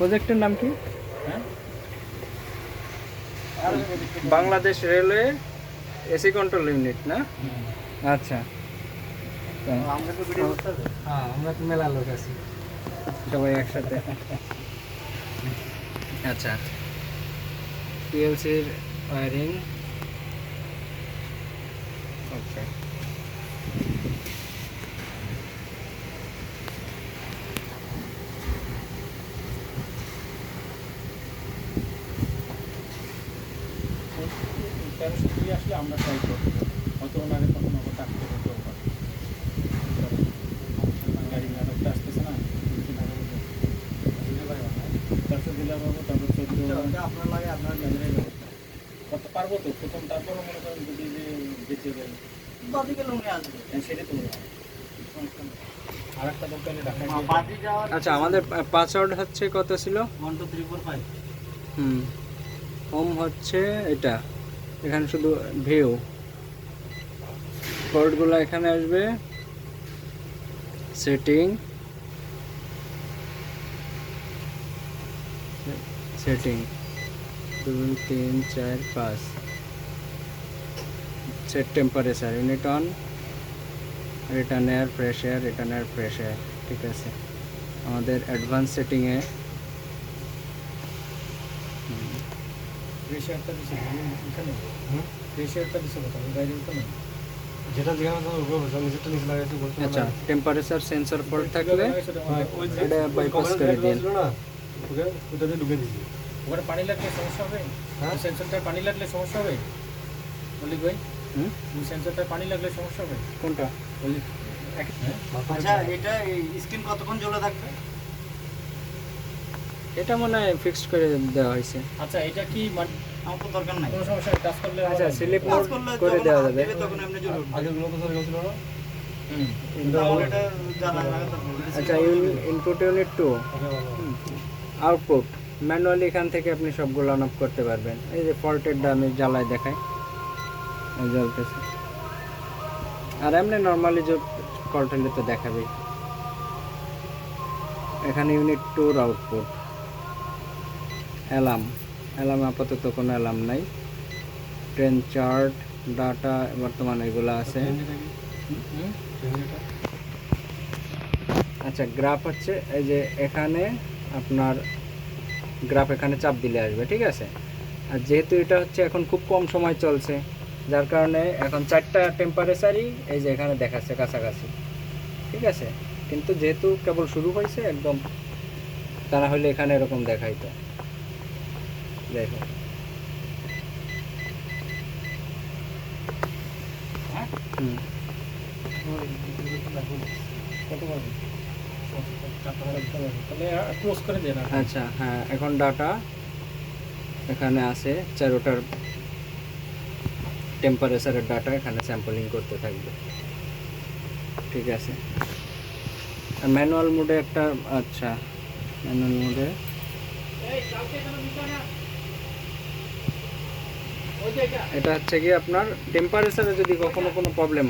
প্রজেক্টের নাম কি? হ্যাঁ, Bangladesh railway AC control unit না? আচ্ছা, আমরা তো ভিডিও করতে হবে। হ্যাঁ, আমরা তো মেলা লোক আছি সবাই একসাথে। আচ্ছা, পিএলসির ওয়্যারিং। ওকে, তেরোশো দিয়ে আসলে আমরা ট্রাই করবো, অত আগে তখন আবার টাকতে করতেও পারি। গাড়ি আরেকটা আসতেছে না, 2-3 হাজার চারশো দিলে পাবো, তারপর 14 আপনার লাগে, আপনার নিজেরাই ব্যবস্থা করতে পারবো তো প্রথম। তারপরও মনে করেন যদি যে বেঁচে যায় বাদিকে লোনে আসবে, সেটা তো আর একটা দরকার ঢাকায় যাওয়ার। আচ্ছা, আমাদের পাসওয়ার্ড হচ্ছে কত ছিল? 1 2 3 4 5। হোম হচ্ছে এটা, এখানে শুধু ভিউ, কোডগুলো এখানে আসবে। Setting, setting 2 3 4 5। Set temperature, unit on, return air, fresh air, return air, fresh air. ঠিক আছে, আমাদের অ্যাডভান্স সেটিংয়ে প্রেশারটা দিছে এখানে, প্রেশারটা দিছে কথা বাইরে ওখানে যেটা দেখানো তো ওগুলো নিচেটা নিচে লাগাইছে বলতে। আচ্ছা, টেম্পারেচার সেন্সর ফল্ট থাকলে এটা বাইপাস করে দিন। না ওকে ওটা দিয়ে ঢুকে দিছি। ওখানে পানি লাগলে সমস্যা হবে? হ্যাঁ, সেন্সরটা পানি লাগলে সমস্যা হবে মল্লিক ভাই? ওই সেন্সরটা পানি লাগলে সমস্যা হবে কোনটা? আচ্ছা, এটা স্ক্রিন কতক্ষণ জ্বলে থাকবে? এটা মনে হয় ফিক্সড করে দেওয়া হয়েছে। আচ্ছা, এটা কি মানে আমার তো দরকার নাই, কোনো সমস্যা নেই, টাচ করলে। আচ্ছা, স্লিপ মোড করে দেওয়া যাবে। তখন এমনি জ্বলে উঠবে। আগেরগুলো তো চলে গেছিল না। এটা জ্বালা লাগাতে হবে। আচ্ছা, ইনপুট ইউনিট 2, আউটপুট ম্যানুয়ালি এখান থেকে আপনি সবগুলো অন অফ করতে পারবেন। এই যে ফল্টেরটা আমি জ্বালায় দেখাই, জ্বলতেছে। আর এমনি নর্মালি যে ফল্ট হলে তো দেখাবেই। এখানে ইউনিট 2 আউটপুট, অ্যালার্ম, অ্যালার্ম আপাতত কোনো অ্যালার্ম নাই। ট্রেন চার্ট, ডাটা বর্তমানে এগুলো আছে। আচ্ছা, গ্রাফ হচ্ছে এই যে এখানে আপনার গ্রাফ এখানে চাপ দিলে আসবে। ঠিক আছে, আর যেহেতু এটা হচ্ছে এখন খুব কম সময় চলছে, যার কারণে এখন 4টা টেম্পারেচারই এই যে এখানে দেখাচ্ছে কাছাকাছি। ঠিক আছে, কিন্তু যেহেতু কেবল শুরু হয়েছে একদম, তা না হলে এখানে এরকম দেখাইতো। দেখো, আচ্ছা হ্যাঁ, এখন ডাটা এখানে আছে 4টার টেম্পারেচারের ডাটা এখানে স্যাম্পলিং করতে থাকবে। ঠিক আছে, আর ম্যানুয়াল মোডে একটা, আচ্ছা ম্যানুয়াল মোডে এটা হচ্ছে কি আপনার টেম্পারেচারে যদি কখনো কোনো প্রবলেম